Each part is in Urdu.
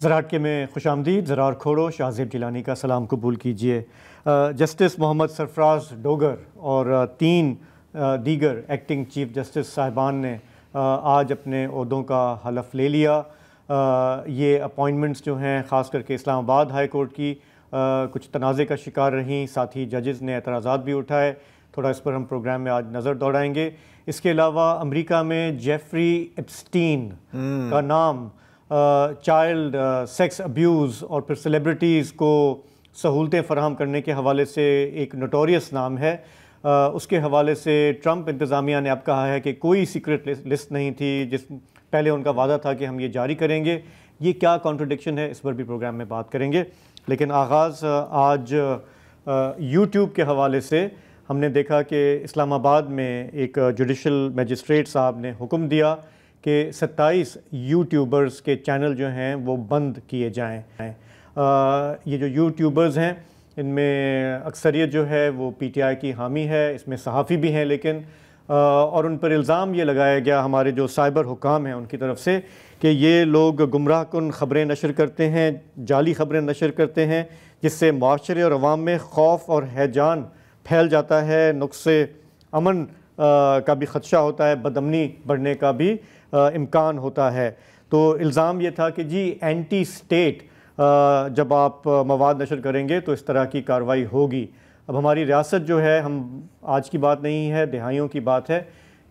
زراعت کے میں خوش آمدید. زرار کھوڑو شاہ زیب جیلانی کا سلام قبول کیجیے. جسٹس محمد سرفراز ڈوگر اور 3 دیگر ایکٹنگ چیف جسٹس صاحبان نے آج اپنے عہدوں کا حلف لے لیا. یہ اپوائنٹمنٹس جو ہیں خاص کر کے اسلام آباد ہائی کورٹ کی کچھ تنازع کا شکار رہیں. ساتھ ہی ججز نے اعتراضات بھی اٹھائے. تھوڑا اس پر ہم پروگرام میں آج نظر دوڑائیں گے. اس کے علاوہ امریکہ میں جیفری ایپسٹین کا نام چائلڈ سیکس ابیوز اور پھر سیلیبریٹیز کو سہولتیں فراہم کرنے کے حوالے سے ایک نوٹوریس نام ہے. اس کے حوالے سے ٹرمپ انتظامیہ نے اب کہا ہے کہ کوئی سیکرٹ لسٹ نہیں تھی جس پہلے ان کا وعدہ تھا کہ ہم یہ جاری کریں گے. یہ کیا کانٹرڈکشن ہے، اس پر بھی پروگرام میں بات کریں گے. لیکن آغاز آج یوٹیوب کے حوالے سے ہم نے دیکھا کہ اسلام آباد میں ایک جوڈیشل میجسٹریٹ صاحب نے حکم دیا کہ 27 یوٹیوبرز کے چینل جو ہیں وہ بند کیے جائیں. یہ جو یوٹیوبرز ہیں ان میں اکثریت جو ہے وہ پی ٹی آئی کی حامی ہے، اس میں صحافی بھی ہیں لیکن اور ان پر الزام یہ لگایا گیا ہمارے جو سائبر حکام ہیں ان کی طرف سے کہ یہ لوگ گمراہ کن خبریں نشر کرتے ہیں، جعلی خبریں نشر کرتے ہیں جس سے معاشرے اور عوام میں خوف اور ہیجان پھیل جاتا ہے، نقص امن کا بھی خدشہ ہوتا ہے، بدامنی بڑھنے کا بھی امکان ہوتا ہے. تو الزام یہ تھا کہ جی اینٹی سٹیٹ جب آپ مواد نشر کریں گے تو اس طرح کی کارروائی ہوگی. اب ہماری ریاست جو ہے، ہم آج کی بات نہیں ہے، دہائیوں کی بات ہے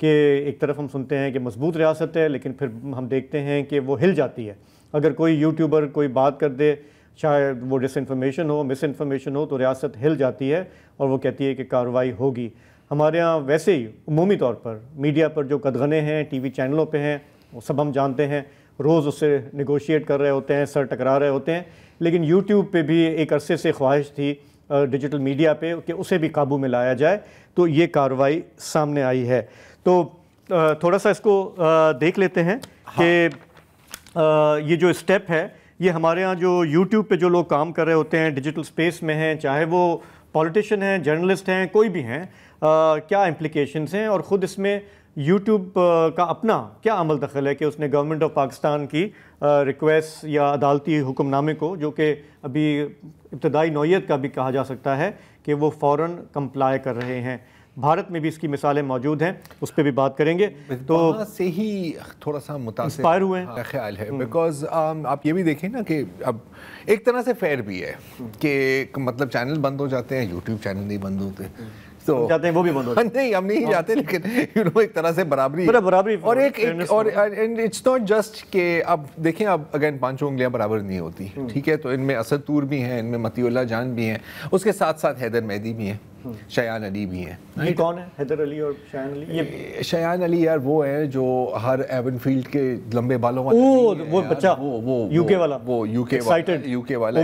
کہ ایک طرف ہم سنتے ہیں کہ مضبوط ریاست ہے لیکن پھر ہم دیکھتے ہیں کہ وہ ہل جاتی ہے. اگر کوئی یوٹیوبر کوئی بات کر دے، شاید وہ ڈس انفارمیشن ہو، مس انفارمیشن ہو، تو ریاست ہل جاتی ہے اور وہ کہتی ہے کہ کارروائی ہوگی. ہمارے ہاں ویسے ہی عمومی طور پر میڈیا پر جو قدغنے ہیں ٹی وی چینلوں پہ ہیں وہ سب ہم جانتے ہیں، روز اس سے نیگوشیٹ کر رہے ہوتے ہیں، سر ٹکرا رہے ہوتے ہیں. لیکن یوٹیوب پہ بھی ایک عرصے سے خواہش تھی ڈیجیٹل میڈیا پہ کہ اسے بھی قابو میں لایا جائے، تو یہ کارروائی سامنے آئی ہے. تو تھوڑا سا اس کو دیکھ لیتے ہیں کہ یہ جو اسٹیپ ہے یہ ہمارے ہاں جو یوٹیوب پہ جو لوگ کام کر رہے ہوتے ہیں ڈیجیٹل سپیس میں ہیں، چاہے وہ پولیٹیشین ہیں، جرنلسٹ ہیں، کوئی بھی ہیں، کیا امپلیکیشنز ہیں اور خود اس میں یوٹیوب کا اپنا کیا عمل دخل ہے کہ اس نے گورنمنٹ آف پاکستان کی ریکویسٹ یا عدالتی حکم نامے کو، جو کہ ابھی ابتدائی نوعیت کا بھی کہا جا سکتا ہے، کہ وہ فوراً کمپلائی کر رہے ہیں. بھارت میں بھی اس کی مثالیں موجود ہیں، اس پہ بھی بات کریں گے. تو وہاں سے ہی تھوڑا سا متاثر انسپائر ہوئے ہیں، میرا خیال ہے، بیکاز آپ یہ بھی دیکھیں نا کہ اب ایک طرح سے فیئر بھی ہے کہ مطلب چینل بند ہو جاتے ہیں، یوٹیوب چینل نہیں بند ہوتے تو جاتے ہیں وہ بھی بند ہوتے ہیں. نہیں ہم نہیں جاتے، لیکن ایک طرح سے برابری اور ایک اٹس ناٹ جسٹ کہ اب دیکھیں اب اگین 5 انگلیاں برابر نہیں ہوتی، ٹھیک ہے. تو ان میں اسد طور بھی ہیں، ان میں متی اللہ جان بھی ہیں، اس کے ساتھ ساتھ حیدر مہدی بھی ہیں، شایان علی بھی ہیں. یہ کون ہے حیدر علی اور شایان علی؟ یہ شایان علی یار وہ ہیں جو ہر ایون فیلڈ کے لمبے بالوں وہ بچہ یو کے والا، وہ یو کے والا.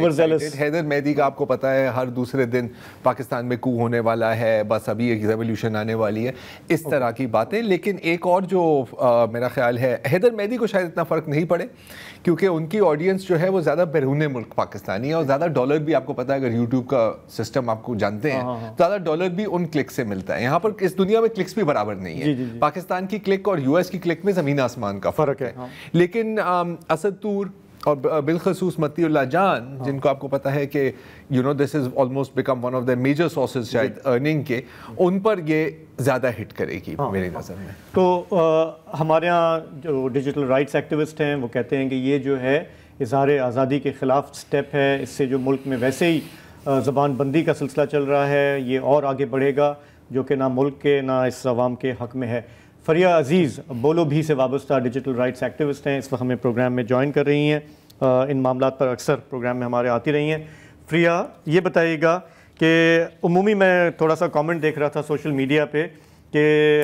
حیدر مہدی کا آپ کو پتا ہے ہر دوسرے دن پاکستان میں کو ہونے والا ہے، بس ابھی ایک ریولیوشن آنے والی ہے، اس طرح کی باتیں. لیکن ایک اور جو میرا خیال ہے حیدر مہدی کو شاید اتنا فرق نہیں پڑے کیونکہ ان کی آڈینس جو ہے وہ زیادہ بیرون ملک پاکستانی ہے اور زیادہ ڈالر بھی آپ کو پتا ہے، اگر یوٹیوب کا سسٹم آپ کو جانتے ہیں، زیادہ ڈالر بھی ان کلک سے ملتا ہے. یہاں پر اس دنیا میں کلکس بھی برابر نہیں ہے، پاکستان کی کلک اور یو ایس کی کلک میں زمین آسمان کا فرق ہے. لیکن اسد طور اور بالخصوص متی اللہ جان، جن کو آپ کو پتا ہے کہ this is almost become one of the major sources شاید ارننگ کے، ان پر یہ زیادہ ہٹ کرے گی میری نظر میں. تو ہمارے ہاں جو ڈیجیٹل رائٹس ایکٹیوسٹ ہیں وہ کہتے ہیں کہ یہ جو ہے اظہار آزادی کے خلاف سٹیپ ہے. اس سے جو ملک میں ویسے ہی زبان بندی کا سلسلہ چل رہا ہے یہ اور آگے بڑھے گا، جو کہ نہ ملک کے نہ اس عوام کے حق میں ہے. فریہ عزیز بولو بھی سے وابستہ ڈیجیٹل رائٹس ایکٹیوسٹ ہیں، اس وقت ہمیں پروگرام میں جوائن کر رہی ہیں، ان معاملات پر اکثر پروگرام میں ہمارے آتی رہی ہیں. فریہ یہ بتائیے گا کہ عمومی میں تھوڑا سا کامنٹ دیکھ رہا تھا سوشل میڈیا پہ کہ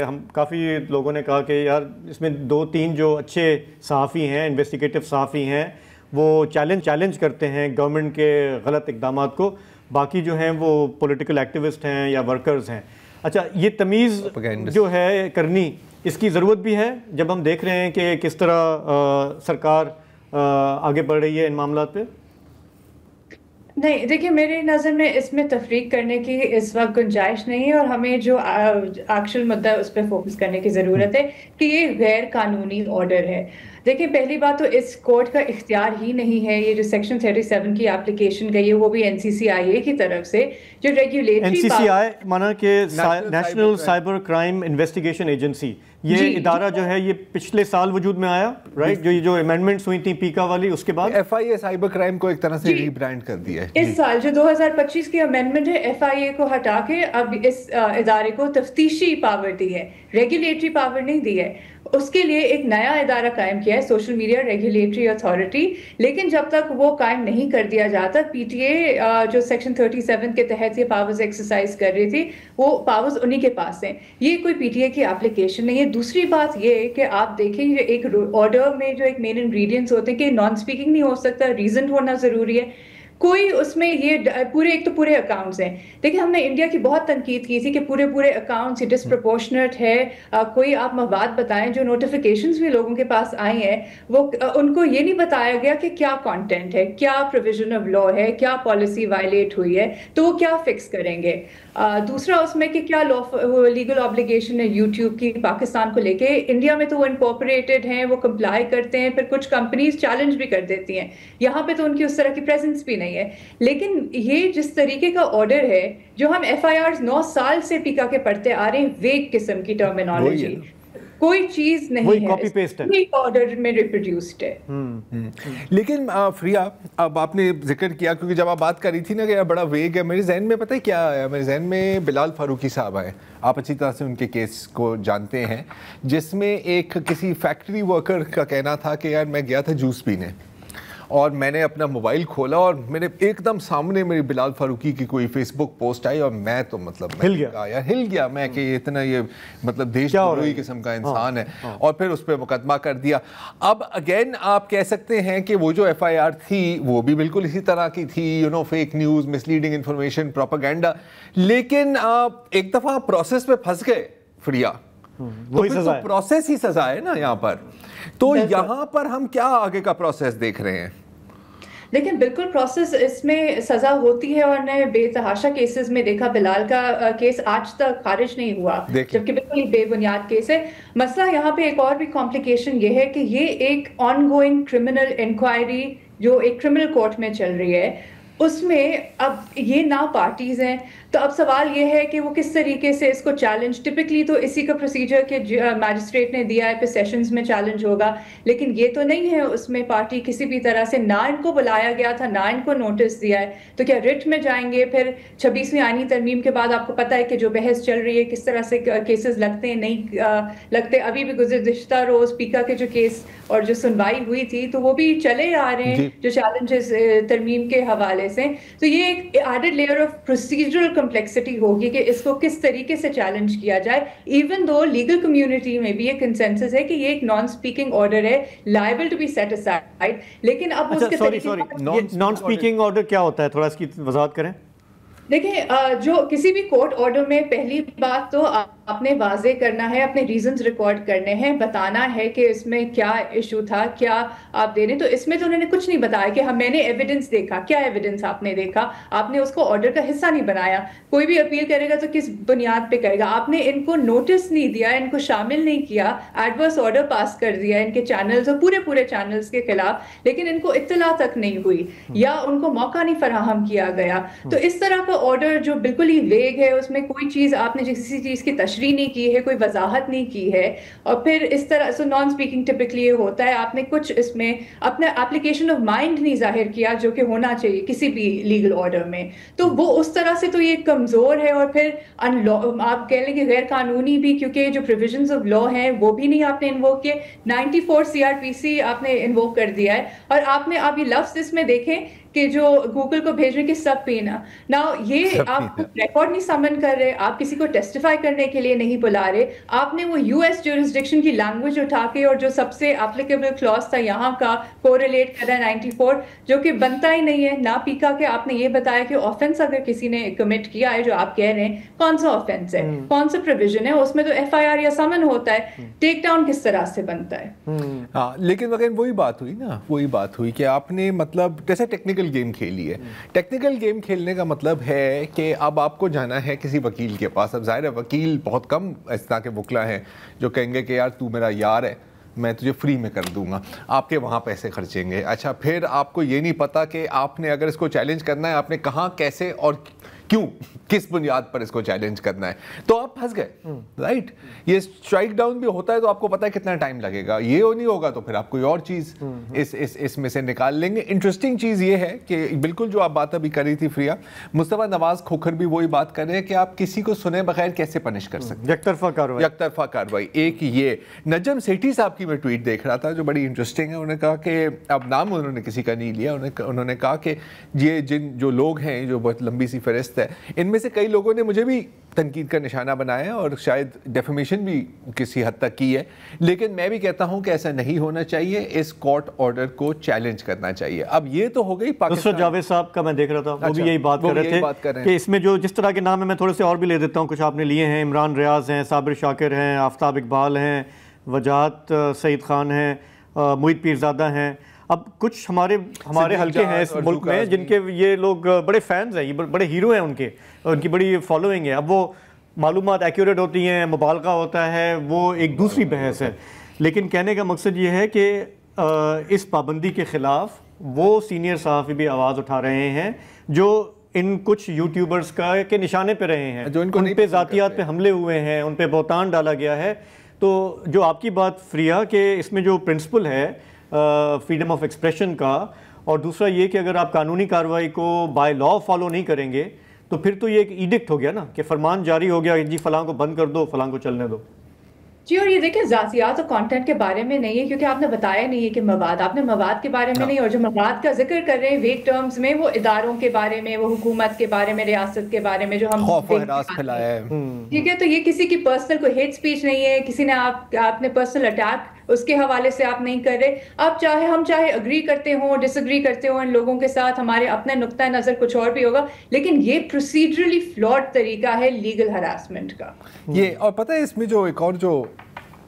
ہم کافی لوگوں نے کہا کہ یار اس میں 2-3 جو اچھے صحافی ہیں، انویسٹیگیٹو صحافی ہیں، وہ چیلنج کرتے ہیں گورنمنٹ کے غلط اقدامات کو، باقی جو ہیں وہ پولیٹیکل ایکٹیوسٹ ہیں یا ورکرز ہیں. اچھا یہ تمیز جو ہے کرنی، اس کی ضرورت بھی ہے جب ہم دیکھ رہے ہیں کہ کس طرح سرکار آگے بڑھ رہی ہے ان معاملات پہ؟ نہیں دیکھیے، میری نظر میں اس میں تفریق کرنے کی اس وقت گنجائش نہیں ہے، اور ہمیں جو ایکچوئل مدعا اس پہ فوکس کرنے کی ضرورت ہے کہ یہ غیر قانونی آرڈر ہے. دیکھیں پہلی بات تو اس کورٹ کا اختیار ہی نہیں ہے، یہ جو سیکشن 37 کی اپلیکیشن گئی ہے وہ بھی NCCIA کی طرف سے، جو ریگولیٹری NCCI مانا کہ national cyber crime investigation agency, یہ ادارہ جو ہے یہ پچھلے سال وجود میں آیا، رائٹ؟ جو امینڈمنٹس ہوئی تھیں پیکا والی، اس کے بعد FIA سائبر کرائم کو ایک طرح سے ری برانڈ کر دیا ہے اس سال جو 2025 کی امینڈمنٹ ہے، FIA کو ہٹا کے اب اس ادارے کو تفتیشی پاور دی ہے، ریگولیٹری پاور نہیں دی ہے. اس کے لیے ایک نیا ادارہ قائم کیا ہے، سوشل میڈیا ریگولیٹری اتھارٹی، لیکن جب تک وہ قائم نہیں کر دیا جاتا PTA جو سیکشن 37 کے تحت یہ پاورز ایکسرسائز کر رہی تھی وہ پاورز انہی کے پاس ہیں. یہ کوئی PTA کی اپلیکیشن نہیں ہے. دوسری بات یہ ہے کہ آپ دیکھیں ایک آرڈر میں جو ایک مین انگریڈینٹس ہوتے ہیں کہ نان اسپیکنگ نہیں ہو سکتا، ریزن ہونا ضروری ہے. کوئی اس میں یہ پورے ایک تو پورے اکاؤنٹس ہیں. دیکھیں ہم نے انڈیا کی بہت تنقید کی تھی کہ پورے اکاؤنٹس یہ ڈسپرپورشنٹ ہے. کوئی آپ مواد بتائیں جو نوٹیفیکیشنز بھی لوگوں کے پاس آئی ہیں وہ ان کو یہ نہیں بتایا گیا کہ کیا کانٹینٹ ہے، کیا پروویژن آف لا ہے، کیا پالیسی وائلیٹ ہوئی ہے تو وہ کیا فکس کریں گے. دوسرا اس میں کہ کیا لیگل آبلیگیشن ہے یوٹیوب کی پاکستان کو لے کے. انڈیا میں تو وہ انکارپوریٹڈ ہیں، وہ کمپلائی کرتے ہیں، پھر کچھ کمپنیز چیلنج بھی کر دیتی ہیں. یہاں پہ تو ان کی اس طرح کی پریزنس بھی نہیں ہے. لیکن یہ جس طریقے کا آرڈر ہے جو ہم FIRs 9 سال سے پیکا کے پڑھتے آ رہے ہیں، ویگ قسم کی ٹرمینالوجی، کوئی چیز نہیں ہے آرڈر میں ریپروڈیوسڈ ہے. لیکن فریہ اب آپ نے ذکر کیا کیونکہ جب آپ بات کر رہی تھی نا کہ بڑا ویگ ہے، میرے ذہن میں پتہ ہے کیا آیا؟ میرے ذہن میں بلال فاروقی صاحب آئے. آپ اچھی طرح سے ان کے کیس کو جانتے ہیں، جس میں ایک کسی فیکٹری ورکر کا کہنا تھا کہ یار میں گیا تھا جوس پینے اور میں نے اپنا موبائل کھولا اور میرے ایک دم سامنے میری بلال فاروقی کی کوئی فیس بک پوسٹ آئی اور میں تو مطلب ہل گیا میں کہ اتنا یہ مطلب دیش دروہی قسم کا انسان ہے، اور پھر اس پہ مقدمہ کر دیا. اب اگین آپ کہہ سکتے ہیں کہ وہ جو FIR تھی وہ بھی بالکل اسی طرح کی تھی، فیک نیوز، مس لیڈنگ انفارمیشن، پروپیگنڈا. لیکن ایک دفعہ پروسیس پہ پھنس گئے فریہ، تو پروسیس ہی سزا ہے نا یہاں پر. تو یہاں پر ہم کیا آگے کا پروسیس دیکھ رہے ہیں؟ لیکن بالکل پروسیس اس میں سزا ہوتی ہے، اور نے بے تحاشا کیسز میں دیکھا بلال کا کیس آج تک خارج نہیں ہوا جبکہ بالکل ہی بے بنیاد کیس ہے. مسئلہ یہاں پہ ایک اور بھی کمپلیکیشن یہ ہے کہ یہ ایک آن گوئنگ کرمنل انکوائری جو ایک کرمنل کورٹ میں چل رہی ہے، اس میں اب یہ نہ پارٹیز ہیں. تو اب سوال یہ ہے کہ وہ کس طریقے سے اس کو چیلنج، ٹپکلی تو اسی کا پروسیجر کہ میجسٹریٹ نے دیا ہے پھر سیشنز میں چیلنج ہوگا، لیکن یہ تو نہیں ہے اس میں پارٹی کسی بھی طرح سے، نہ ان کو بلایا گیا تھا نہ ان کو نوٹس دیا ہے. تو کیا رٹ میں جائیں گے؟ پھر 26ویں آئینی ترمیم کے بعد آپ کو پتہ ہے کہ جو بحث چل رہی ہے کس طرح سے کیسز لگتے ہیں نہیں لگتے. ابھی بھی گزشتہ روز پیکا کے جو کیس اور جو سنوائی ہوئی تھی تو وہ بھی چلے آ رہے ہیں جو چیلنجز ترمیم کے حوالے سے. تو یہ ایک added layer of procedural complexity ہوگی کہ اس کو کس طریقے سے چیلنج کیا جائے. ایون دو لیگل کمیونٹی میں بھی یہ کنسنسس ہے کہ یہ ایک نان اسپیکنگ آرڈر ہے، liable to be set aside. لیکن اب اس کے نان اسپیکنگ آرڈر کیا ہوتا ہے، تھوڑا اس کی وضاحت کریں. دیکھیں جو کسی بھی کورٹ آرڈر میں پہلی بات تو آپ نے واضح کرنا ہے، اپنے ریزنز ریکارڈ کرنے ہیں، بتانا ہے کہ اس میں کیا ایشو تھا، کیا آپ دے رہے ہیں. تو اس میں تو انہوں نے کچھ نہیں بتایا کہ میں نے ایویڈنس دیکھا. کیا ایویڈنس آپ نے دیکھا؟ آپ نے اس کو آرڈر کا حصہ نہیں بنایا. کوئی بھی اپیل کرے گا تو کس بنیاد پہ کرے گا؟ آپ نے ان کو نوٹس نہیں دیا، ان کو شامل نہیں کیا، ایڈورس آرڈر پاس کر دیا ان کے چینلز اور پورے چینلز کے خلاف، لیکن ان کو اطلاع تک نہیں ہوئی یا ان کو موقع نہیں فراہم کیا گیا. تو اس طرح کا آرڈر جو بالکل ہی ویگ ہے، اس میں کوئی چیز آپ نے کسی چیز کی تشریح نہیں کی ہے، کوئی وضاحت نہیں کی ہے، اور پھر اس طرح سے نان اسپیکنگ ٹپکلی یہ ہوتا ہے. آپ نے کچھ اس میں اپنا ایپلیکیشن آف مائنڈ نہیں ظاہر کیا جو کہ ہونا چاہیے کسی بھی لیگل آرڈر میں. تو وہ اس طرح سے تو یہ کمزور ہے. اور پھر آپ کہہ لیں کہ غیر قانونی بھی، کیونکہ جو پروویژنز آف لا ہیں وہ بھی نہیں آپ نے انووک کیے. 94 CRPC آپ نے انووک کر دیا ہے، اور آپ نے اب یہ لفظ اس میں دیکھیں کہ جو گوگل کو بھیج رہے کہ سب پینا نا، یہ آپ ریکارڈ نہیں سمن کر رہے، آپ کسی کو ٹیسٹیفائی کرنے کے لیے نہیں بلا رہے. آپ نے وہ US جورسڈکشن کی لینگویج اٹھا کے اور جو سب سے اپلیکیبل کلاس تھا یہاں کا کوریلیٹ کر رہا ہے 94، جو کہ بنتا ہی نہیں ہے. نہ پیکا کہ آپ نے یہ بتایا کہ آفینس اگر کسی نے کمٹ کیا ہے جو آپ کہہ رہے ہیں کون سا آفینس ہے، کون سا پروویژن ہے، اس میں تو FIR یا سمن ہوتا ہے. ٹیک ڈاؤن کس طرح سے بنتا ہے؟ لیکن مگر وہی بات ہوئی نا، وہی بات ہوئی کہ آپ نے مطلب جیسے ٹیکنیکل گیم کھیلی ہے. ٹیکنیکل گیم کھیلنے کا مطلب ہے کہ اب آپ کو جانا ہے کسی وکیل کے پاس. اب ظاہر ہے وکیل بہت کم اس طرح کے وکلا ہیں جو کہیں گے کہ یار تو میرا یار ہے، میں تجھے فری میں کر دوں گا, آپ کے وہاں پیسے خرچیں گے. اچھا پھر آپ کو یہ نہیں پتا کہ آپ نے اگر اس کو چیلنج کرنا ہے آپ نے کہاں, کیسے اور کیوں, کس بنیاد پر اس کو چیلنج کرنا ہے, تو آپ پھنس گئے. رائٹ, یہ اسٹرائک ڈاؤن بھی ہوتا ہے تو آپ کو پتا ہے کتنا ٹائم لگے گا, یہ نہیں ہوگا تو پھر آپ کوئی اور چیز اس میں سے نکال لیں گے. انٹرسٹنگ چیز یہ ہے کہ بالکل جو آپ بات ابھی کری تھی فریا, مصطفیٰ نواز کھوکھر بھی وہی بات کر رہے ہیں کہ آپ کسی کو سنے بغیر کیسے پنش کر سکتے ہیں, یک طرفہ کاروائی. ایک یہ نجم سیٹھی صاحب کی میں ٹویٹ دیکھ رہا تھا جو بڑی انٹرسٹنگ ہے, انہوں نے کہا کہ اب نام انہوں نے کسی کا نہیں لیا, انہوں نے کہا کہ یہ جو لوگ ہیں جو بہت لمبی سی فہرست ہے, ان میں سے کئی لوگوں نے مجھے بھی تنقید کا نشانہ بنایا اور شاید ڈیفیمیشن بھی کسی حد تک کی ہے, لیکن میں بھی کہتا ہوں کہ ایسا نہیں ہونا چاہیے, اس کورٹ آرڈر کو چیلنج کرنا چاہیے. اب یہ تو ہو گئی پاکستان. جاوید صاحب کا میں دیکھ رہا تھا, وہ بھی یہی بات کر رہے تھے کہ اس میں جو جس طرح کے نام ہیں, میں تھوڑے سے اور بھی لے دیتا ہوں, کچھ آپ نے لیے ہیں, عمران ریاض ہیں, صابر شاکر ہیں, آفتاب اقبال ہیں, وجاہت سعید خان ہیں, معید پیرزادہ ہیں. اب کچھ ہمارے حلقے ہیں اس ملک میں جن کے یہ لوگ بڑے فینز ہیں, یہ بڑے ہیرو ہیں, ان کی بڑی فالوئنگ ہے. اب وہ معلومات ایکوریٹ ہوتی ہیں, مبالغہ ہوتا ہے, وہ ایک دوسری بحث ہے. لیکن کہنے کا مقصد یہ ہے کہ اس پابندی کے خلاف وہ سینئر صحافی بھی آواز اٹھا رہے ہیں جو ان کچھ یوٹیوبرز کے نشانے پہ رہے ہیں, ان پہ ذاتیات پہ حملے ہوئے ہیں, ان پہ بہتان ڈالا گیا ہے. تو جو آپ کی بات فریا کہ اس میں جو پرنسپل ہے فریڈم آف ایکسپریشن کا, اور دوسرا یہ کہ اگر آپ قانونی کارروائی کو بائی لا فالو نہیں کریں گے تو پھر تو یہ ایک ایڈکٹ ہو گیا نا, کہ فرمان جاری ہو گیا جی فلاں کو بند کر دو, فلاں کو چلنے دو. جی, اور یہ دیکھیں ذاتیات اور کانٹینٹ کے بارے میں نہیں ہے, کیونکہ آپ نے بتایا نہیں ہے کہ مواد, آپ نے مواد کے بارے میں نہیں, اور جو مواد کا ذکر کر رہے ہیں ویگ ٹرمز میں, وہ اداروں کے بارے میں, وہ حکومت کے بارے میں, ریاست کے بارے میں جو ہم خوف و ہراس پھیلایا ہے. ٹھیک ہے, تو یہ کسی کی پرسنل کوئی ہیٹ سپیچ نہیں ہے, کسی نے آپ نے پرسنل اٹیک اس کے حوالے سے آپ نہیں کر رہے. آپ ہم چاہے اگری کرتے ہوں, ڈس اگری کرتے ہوں ان لوگوں کے ساتھ, ہمارے اپنے نقطۂ نظر کچھ اور بھی ہوگا, لیکن یہ پروسیجرلی فلاڈ طریقہ ہے لیگل ہراسمنٹ کا. یہ اور پتہ ہے اس میں جو ایک اور جو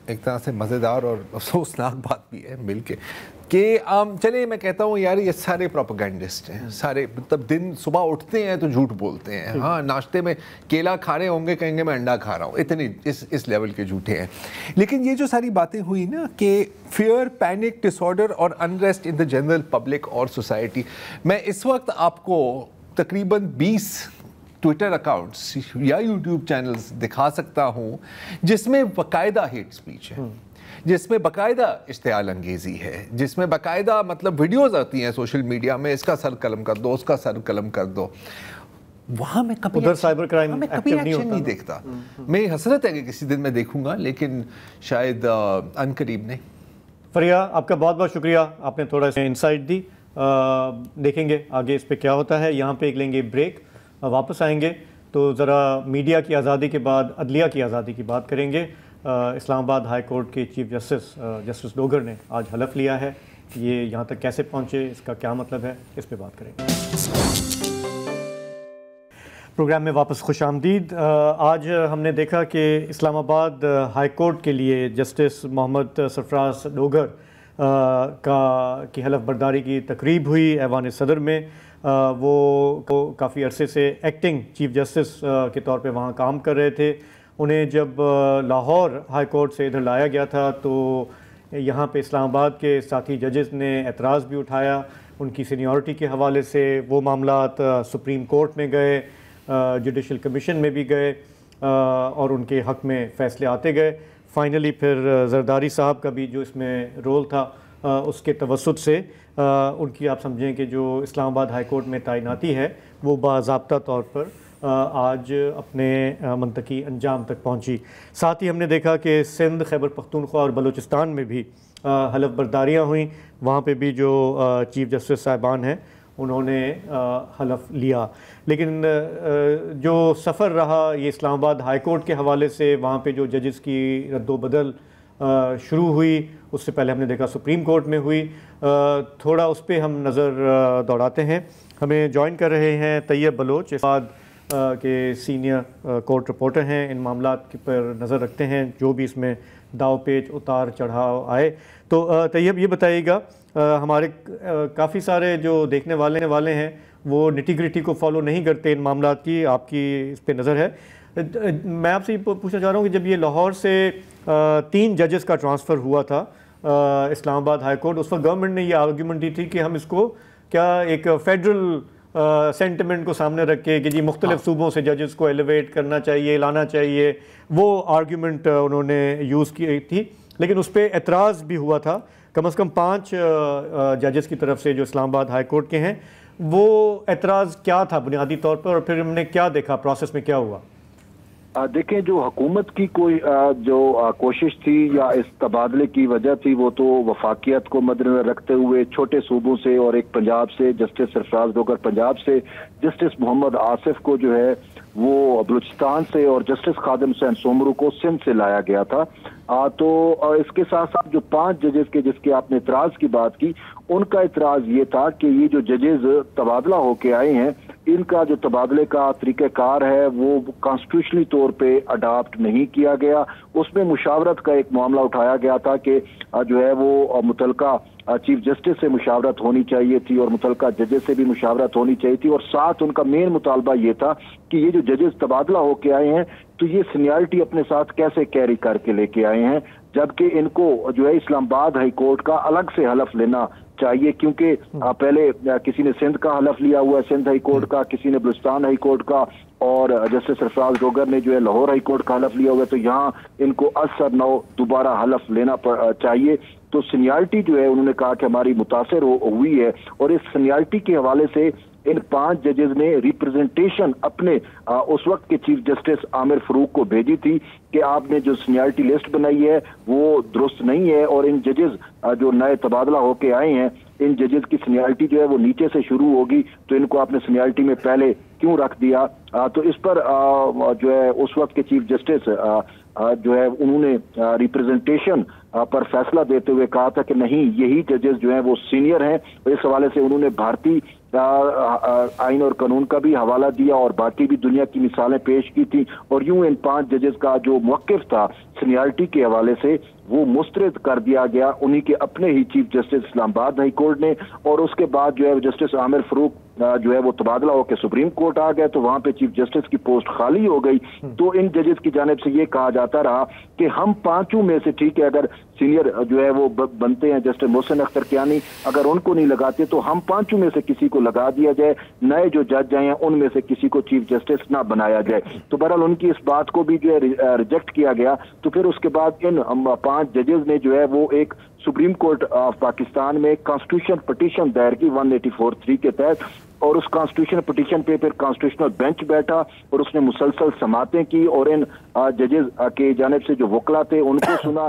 ایک طرح سے مزیدار اور افسوسناک بات بھی ہے مل کے, کہ چلے میں کہتا ہوں یار یہ سارے پروپیگنڈسٹ ہیں, سارے مطلب دن صبح اٹھتے ہیں تو جھوٹ بولتے ہیں, ہاں ناشتے میں کیلا کھا رہے ہوں گے کہیں گے میں انڈا کھا رہا ہوں, اتنے اس لیول کے جھوٹے ہیں. لیکن یہ جو ساری باتیں ہوئی نا کہ فیئر, پینک, ڈس آرڈر اور unrest in the general public اور سوسائٹی, میں اس وقت آپ کو تقریباً 20 ٹویٹر اکاؤنٹس یا یوٹیوب چینلز دکھا سکتا ہوں جس میں باقاعدہ ہیٹ سپیچ ہے, جس میں باقاعدہ اشتعال انگیزی ہے, جس میں باقاعدہ مطلب ویڈیوز آتی ہیں سوشل میڈیا میں, اس کا سر قلم کر دو, اس کا سر قلم کر دو. وہاں میں کبھی ایکشن نہیں دیکھتا. میری حسرت ہے کہ کسی دن میں دیکھوں گا, لیکن شاید ان قریب نہیں. فریا آپ کا بہت بہت شکریہ, آپ نے تھوڑا سا انسائٹ دی. دیکھیں گے آگے اس پہ کیا ہوتا ہے. یہاں پہ ایک لیں گے بریک, واپس آئیں گے تو ذرا میڈیا کی آزادی کے بعد عدلیہ کی آزادی کی بات کریں گے. اسلام آباد ہائی کورٹ کے چیف جسٹس ڈوگر نے آج حلف لیا ہے, یہ یہاں تک کیسے پہنچے, اس کا کیا مطلب ہے, اس پہ بات کریں گے. پروگرام میں واپس خوش آمدید. آج ہم نے دیکھا کہ اسلام آباد ہائی کورٹ کے لیے جسٹس محمد سرفراز ڈوگر کی حلف برداری کی تقریب ہوئی ایوان صدر میں. وہ کافی عرصے سے ایکٹنگ چیف جسٹس کے طور پہ وہاں کام کر رہے تھے. انہیں جب لاہور ہائی کورٹ سے ادھر لایا گیا تھا تو یہاں پہ اسلام آباد کے ساتھی ججز نے اعتراض بھی اٹھایا ان کی سینیورٹی کے حوالے سے. وہ معاملات سپریم کورٹ میں گئے, جوڈیشل کمیشن میں بھی گئے, اور ان کے حق میں فیصلے آتے گئے. فائنلی پھر زرداری صاحب کا بھی جو اس میں رول تھا اس کے توسط سے ان کی آپ سمجھیں کہ جو اسلام آباد ہائی کورٹ میں تعیناتی ہے وہ باضابطہ طور پر آج اپنے منطقی انجام تک پہنچی. ساتھ ہی ہم نے دیکھا کہ سندھ, خیبر پختونخوا اور بلوچستان میں بھی حلف برداریاں ہوئیں. وہاں پہ بھی جو چیف جسٹس صاحبان ہیں انہوں نے حلف لیا. لیکن جو سفر رہا یہ اسلام آباد ہائی کورٹ کے حوالے سے, وہاں پہ جو ججز کی رد و بدل شروع ہوئی, اس سے پہلے ہم نے دیکھا سپریم کورٹ میں ہوئی. تھوڑا اس پہ ہم نظر دوڑاتے ہیں. ہمیں جوائن کر رہے ہیں طیب بلوچ, اس بعد کے سینئر کورٹ رپورٹر ہیں, ان معاملات پر نظر رکھتے ہیں جو بھی اس میں داو پیچ اتار چڑھاؤ آئے. تو طیب یہ بتائیے گا, ہمارے کافی سارے جو دیکھنے والے ہیں وہ نٹی گریٹی کو فالو نہیں کرتے ان معاملات کی, آپ کی اس پہ نظر ہے. میں آپ سے یہ پوچھنا چاہ رہا ہوں کہ جب یہ لاہور سے 3 ججز کا ٹرانسفر ہوا تھا اسلام آباد ہائی کورٹ. اس وقت گورنمنٹ نے یہ آرگیومنٹ دی تھی کہ ہم اس کو کیا ایک فیڈرل سینٹیمنٹ کو سامنے رکھ کے کہ جی مختلف صوبوں سے ججز کو ایلیویٹ کرنا چاہیے, لانا چاہیے, وہ آرگیومنٹ انہوں نے یوز کی تھی. لیکن اس پہ اعتراض بھی ہوا تھا, کم از کم 5 ججز کی طرف سے جو اسلام آباد ہائی کورٹ کے ہیں. وہ اعتراض کیا تھا بنیادی طور پر, اور پھر ہم نے کیا دیکھا پروسیس میں کیا ہوا؟ دیکھیں, جو حکومت کی کوئی جو کوشش تھی یا اس تبادلے کی وجہ تھی وہ تو وفاقیت کو مد نظر رکھتے ہوئے چھوٹے صوبوں سے اور ایک پنجاب سے جسٹس سرفراز ڈوگر پنجاب سے, جسٹس محمد آصف کو جو ہے وہ بلوچستان سے, اور جسٹس خادم حسین سومرو کو سندھ سے لایا گیا تھا. تو اس کے ساتھ ساتھ جو 5 ججز کے جس کے آپ نے اعتراض کی بات کی, ان کا اعتراض یہ تھا کہ یہ جو ججز تبادلہ ہو کے آئے ہیں ان کا جو تبادلے کا طریقہ کار ہے وہ کانسٹیٹیوشنلی طور پہ اڈاپٹ نہیں کیا گیا. اس میں مشاورت کا ایک معاملہ اٹھایا گیا تھا کہ جو ہے وہ متعلقہ چیف جسٹس سے مشاورت ہونی چاہیے تھی اور متعلقہ ججز سے بھی مشاورت ہونی چاہیے تھی, اور ساتھ ان کا مین مطالبہ یہ تھا کہ یہ جو ججز تبادلہ ہو کے آئے ہیں تو یہ سینیارٹی اپنے ساتھ کیسے کیری کر کے لے کے آئے ہیں, جبکہ ان کو جو ہے اسلام آباد ہائی کورٹ کا الگ سے حلف لینا چاہیے, کیونکہ پہلے کسی نے سندھ کا حلف لیا ہوا ہے سندھ ہائی کورٹ کا, کسی نے بلوچستان ہائی کورٹ کا, اور جسٹس سرفراز ڈوگر نے جو ہے لاہور ہائی کورٹ کا حلف لیا ہوا ہے. تو یہاں ان کو اثر نو دوبارہ حلف لینا چاہیے. تو سینیارٹی جو ہے انہوں نے کہا کہ ہماری متاثر ہوئی ہے, اور اس سینیارٹی کے حوالے سے ان 5 ججز نے ریپرزنٹیشن اپنے اس وقت کے چیف جسٹس عامر فروق کو بھیجی تھی کہ آپ نے جو سینیارٹی لسٹ بنائی ہے وہ درست نہیں ہے, اور ان ججز جو نئے تبادلہ ہو کے آئے ہیں ان ججز کی سینیارٹی جو ہے وہ نیچے سے شروع ہوگی, تو ان کو آپ نے سینیارٹی میں پہلے کیوں رکھ دیا. تو اس پر جو ہے اس وقت کے چیف جسٹس جو ہے انہوں نے ریپرزنٹیشن پر فیصلہ دیتے ہوئے کہا تھا کہ نہیں, یہی ججز جو ہیں وہ سینئر ہیں. اس حوالے سے انہوں نے بھارتی آئین اور قانون کا بھی حوالہ دیا اور باقی بھی دنیا کی مثالیں پیش کی تھی, اور یوں ان 5 ججز کا جو موقف تھا سینیارٹی کے حوالے سے وہ مسترد کر دیا گیا انہی کے اپنے ہی چیف جسٹس اسلام آباد ہائی کورٹ نے. اور اس کے بعد جو ہے جسٹس عامر فروق جو ہے وہ تبادلہ ہو کے سپریم کورٹ آ گئے, تو وہاں پہ چیف جسٹس کی پوسٹ خالی ہو گئی. تو ان ججز کی جانب سے یہ کہا جاتا رہا کہ ہم 5 میں سے, ٹھیک ہے اگر سینئر جو ہے وہ بنتے ہیں جسٹس محسن اختر کیانی, اگر ان کو نہیں لگاتے تو ہم 5 میں سے کسی کو لگا دیا جائے, نئے جو جج آئے ہیں ان میں سے کسی کو چیف جسٹس نہ بنایا جائے. تو بہرحال ان کی اس بات کو بھی جو ہے ریجیکٹ کیا گیا. تو پھر اس کے بعد ان 5 ججز نے جو ہے وہ ایک سپریم کورٹ آف پاکستان میں کانسٹیٹیوشن پٹیشن دائر کی 184(3) کے تحت, اور اس کانسٹیٹیوشن پٹیشن پہ پھر کانسٹیٹیوشنل بینچ بیٹھا اور اس نے مسلسل سماعتیں کی, اور ان ججز کے جانب سے جو وکلا تھے ان کو سنا.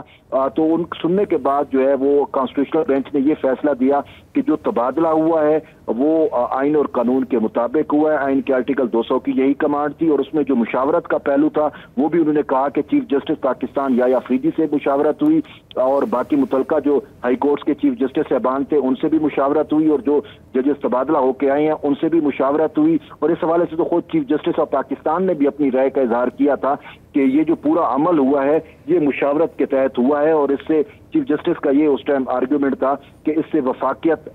تو ان سننے کے بعد جو ہے وہ کانسٹیٹیوشنل بینچ نے یہ فیصلہ دیا کہ جو تبادلہ ہوا ہے وہ آئین اور قانون کے مطابق ہوا ہے. آئین کے آرٹیکل 200 کی یہی کمانڈ تھی, اور اس میں جو مشاورت کا پہلو تھا وہ بھی انہوں نے کہا کہ چیف جسٹس پاکستان یا فریدی سے مشاورت ہوئی, اور باقی متعلقہ جو ہائی کورٹس کے چیف جسٹس صاحبان تھے ان سے بھی مشاورت ہوئی, اور جو ججز تبادلہ ہو کے آئے ہیں ان سے بھی مشاورت ہوئی. اور اس حوالے سے تو خود چیف جسٹس آف پاکستان نے بھی اپنی رائے کا اظہار کیا تھا کہ یہ جو پورا عمل ہوا ہے یہ مشاورت کے تحت ہوا ہے, اور اس سے چیف جسٹس کا یہ اس ٹائم آرگیومنٹ تھا کہ اس سے وفاقیت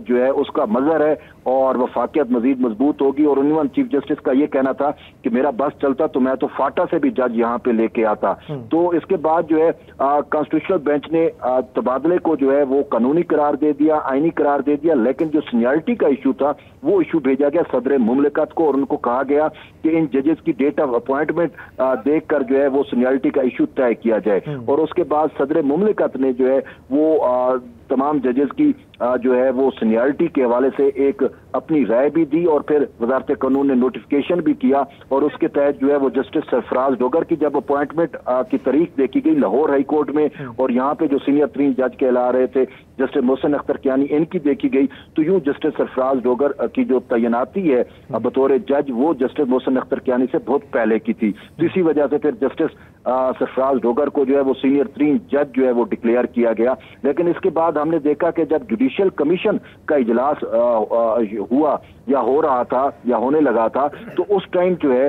جو ہے اس کا مظہر ہے اور وفاقیت مزید مضبوط ہوگی. اور عموماً چیف جسٹس کا یہ کہنا تھا کہ میرا بس چلتا تو میں تو فاٹا سے بھی جج یہاں پہ لے کے آتا. تو اس کے بعد جو ہے کانسٹیٹیوشنل بینچ نے تبادلے کو جو ہے وہ قانونی قرار دے دیا, آئینی قرار دے دیا, لیکن جو سینیارٹی کا ایشو تھا وہ ایشو بھیجا گیا صدر مملکت کو, اور ان کو کہا گیا کہ ان ججز کی ڈیٹ آف اپوائنٹمنٹ دیکھ کر جو ہے وہ سینیارٹی کا ایشو طے کیا جائے. اور اس کے بعد صدر مملکت نے جو ہے وہ تمام ججز کی جو ہے وہ سینیارٹی کے حوالے سے ایک اپنی رائے بھی دی, اور پھر وزارت قانون نے نوٹیفیکیشن بھی کیا, اور اس کے تحت جو ہے وہ جسٹس سرفراز ڈوگر کی جب اپوائنٹمنٹ کی تاریخ دیکھی گئی لاہور ہائی کورٹ میں, اور یہاں پہ جو سینئر 3 جج کہلا رہے تھے جسٹس محسن اختر کیانی ان کی دیکھی گئی, تو یوں جسٹس سرفراز ڈوگر کی جو تعیناتی ہے بطور جج وہ جسٹس محسن اختر کیانی سے بہت پہلے کی تھی. تو اسی وجہ سے پھر جسٹس سرفراز ڈوگر کو جو ہے وہ سینئر 3 جج جو ہے وہ ڈکلیئر کیا گیا. لیکن اس کے بعد ہم نے دیکھا کہ جب جوڈیشل کمیشن کا اجلاس ہوا یا ہو رہا تھا یا ہونے لگا تھا, تو اس ٹائم جو ہے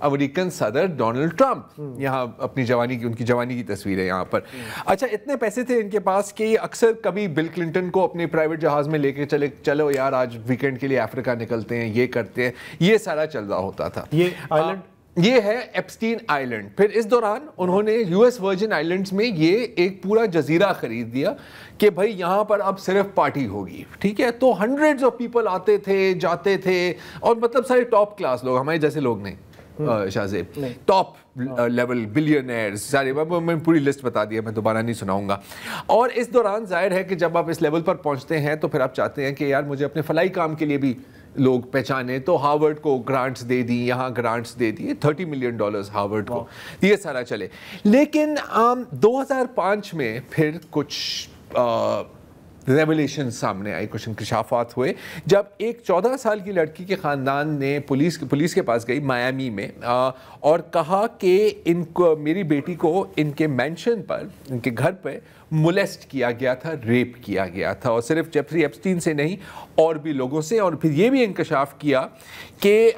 امریکن صدر ڈونلڈ ٹرمپ. یہاں اپنی جوانی کی ان کی جوانی کی تصویر ہے یہاں پر. اچھا اتنے پیسے تھے ان کے پاس کہ یہ اکثر کبھی بل کلنٹن کو اپنے پرائیویٹ جہاز میں لے کے چلو یار آج ویکینڈ کے لیے افریقہ نکلتے ہیں, یہ کرتے ہیں, یہ سارا چل رہا ہوتا تھا. یہ آئلینڈ یہ ہے ایپسٹین آئلینڈ. پھر اس دوران انہوں نے یو ایس ورجن آئلینڈز میں یہ ایک پورا جزیرہ خرید دیا کہ بھائی یہاں پر اب صرف پارٹی ہوگی, ٹھیک ہے. تو ہنڈریڈز آف پیپل آتے تھے جاتے تھے, اور مطلب سارے ٹاپ کلاس لوگ, ہمارے جیسے لوگ نہیں شاہزیب, ٹاپ لیول بلینئرز سارے, میں پوری لسٹ بتا دیا, میں دوبارہ نہیں سناؤں گا. اور اس دوران ظاہر ہے کہ جب آپ اس لیول پر پہنچتے ہیں تو پھر آپ چاہتے ہیں کہ یار مجھے اپنے فلاحی کام کے لیے بھی لوگ پہچانے, تو ہارورڈ کو گرانٹس دے دی, یہاں گرانٹس دے دیے $30 ملین ہارورڈ کو, یہ سارا چلے. لیکن 2005 میں پھر کچھ ریولیشن سامنے آئی, کچھ انکشافات ہوئے, جب ایک 14 سال کی لڑکی کے خاندان نے پولیس کے پاس گئی میامی میں اور کہا کہ ان کو, میری بیٹی کو ان کے مینشن پر, ان کے گھر پہ مولیسٹ کیا گیا تھا, ریپ کیا گیا تھا, اور صرف جیفری ایپسٹین سے نہیں اور بھی لوگوں سے. اور پھر یہ بھی انکشاف کیا کہ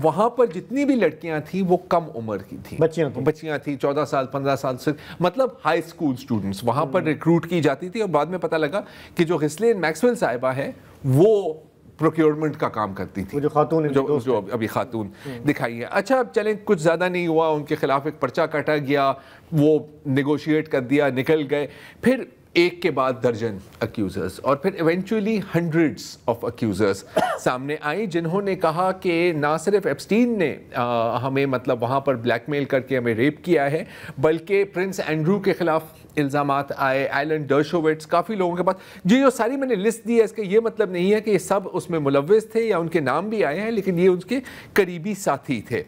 وہاں پر جتنی بھی لڑکیاں تھیں وہ کم عمر کی تھیں, بچیاں تھیں, 14 سال 15 سال سے, مطلب ہائی اسکول اسٹوڈنٹس وہاں پر ریکروٹ کی جاتی تھی. اور بعد میں پتہ لگا کہ جو غسلین میکسویل صاحبہ ہے وہ پروکیورمنٹ کا کام کرتی تھی, جو خاتون جو ابھی خاتون دکھائی ہے. اچھا چلیں, کچھ زیادہ نہیں ہوا, ان کے خلاف ایک پرچہ کاٹا گیا, وہ نیگوشیٹ کر دیا, نکل گئے. پھر ایک کے بعد درجن اکیوزرز, اور پھر ایونچولی ہنڈریڈز آف اکیوزرز سامنے آئیں, جنہوں نے کہا کہ نہ صرف ایپسٹین نے ہمیں مطلب وہاں پر بلیک میل کر کے ہمیں ریپ کیا ہے, بلکہ پرنس اینڈرو کے خلاف الزامات آئے, ایلن ڈرشووٹس, کافی لوگوں کے پاس. جی جو ساری میں نے لسٹ دی ہے, اس کا یہ مطلب نہیں ہے کہ یہ سب اس میں ملوث تھے یا ان کے نام بھی آئے ہیں, لیکن یہ ان کے قریبی ساتھی تھے.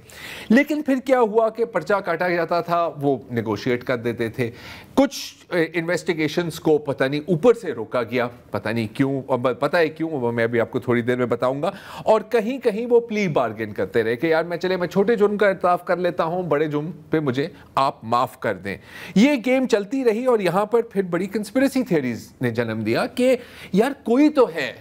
لیکن پھر کیا ہوا کہ پرچہ کاٹا جاتا تھا, وہ نیگوشیٹ کر دیتے تھے. کچھ انویسٹیگیشنز کو پتہ نہیں اوپر سے روکا گیا, پتہ نہیں کیوں, پتہ ہے کیوں, وہ میں بھی آپ کو تھوڑی دیر میں بتاؤں گا. اور کہیں کہیں وہ پلی بارگن کرتے رہے کہ یار میں چھوٹے جرم کا اعتراف کر لیتا ہوں, بڑے جرم پہ مجھے آپ معاف کر دیں. یہ گیم چلتی رہی, اور یہاں پر پھر بڑی کنسپریسی تھیوریز نے جنم دیا کہ یار کوئی تو ہے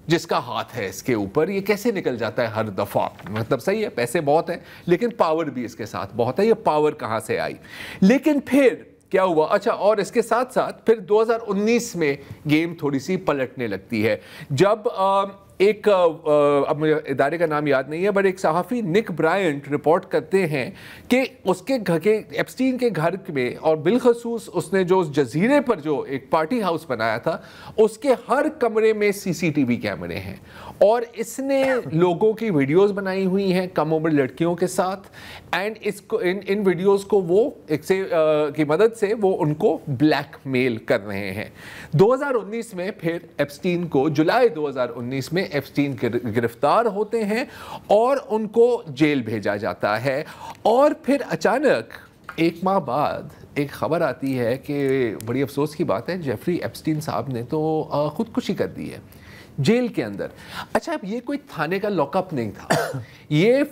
جس کا ہاتھ ہے اس کے اوپر, یہ کیسے نکل جاتا ہے ہر دفعہ. مطلب صحیح ہے, پیسے بہت ہیں لیکن پاور بھی اس کے ساتھ بہت ہے, یہ پاور کہاں سے آئی. لیکن پھر کیا ہوا, اچھا, اور اس کے ساتھ ساتھ پھر 2019 میں گیم تھوڑی سی پلٹنے لگتی ہے, جب ایک, اب مجھے ادارے کا نام یاد نہیں ہے, بٹ ایک صحافی نک برائنٹ رپورٹ کرتے ہیں کہ اس کے گھر کے, ایپسٹین کے گھر میں, اور بالخصوص اس نے جو اس جزیرے پر جو ایک پارٹی ہاؤس بنایا تھا, اس کے ہر کمرے میں CCTV کیمرے ہیں, اور اس نے لوگوں کی ویڈیوز بنائی ہوئی ہیں کم عمر لڑکیوں کے ساتھ, اینڈ اس کو ان ویڈیوز کو وہ کی مدد سے وہ ان کو بلیک میل کر رہے ہیں. 2019 میں پھر ایپسٹین کو, جولائی 2019 میں ایپسٹین گرفتار ہوتے ہیں اور ان کو جیل بھیجا جاتا ہے. اور پھر اچانک 1 ماہ بعد ایک خبر آتی ہے کہ بڑی افسوس کی بات ہے, جیفری ایپسٹین صاحب نے تو خودکشی کر دی ہے جیل کے اندر. اچھا, اب یہ کوئی تھانے کا لاک اپ نہیں تھا, یہ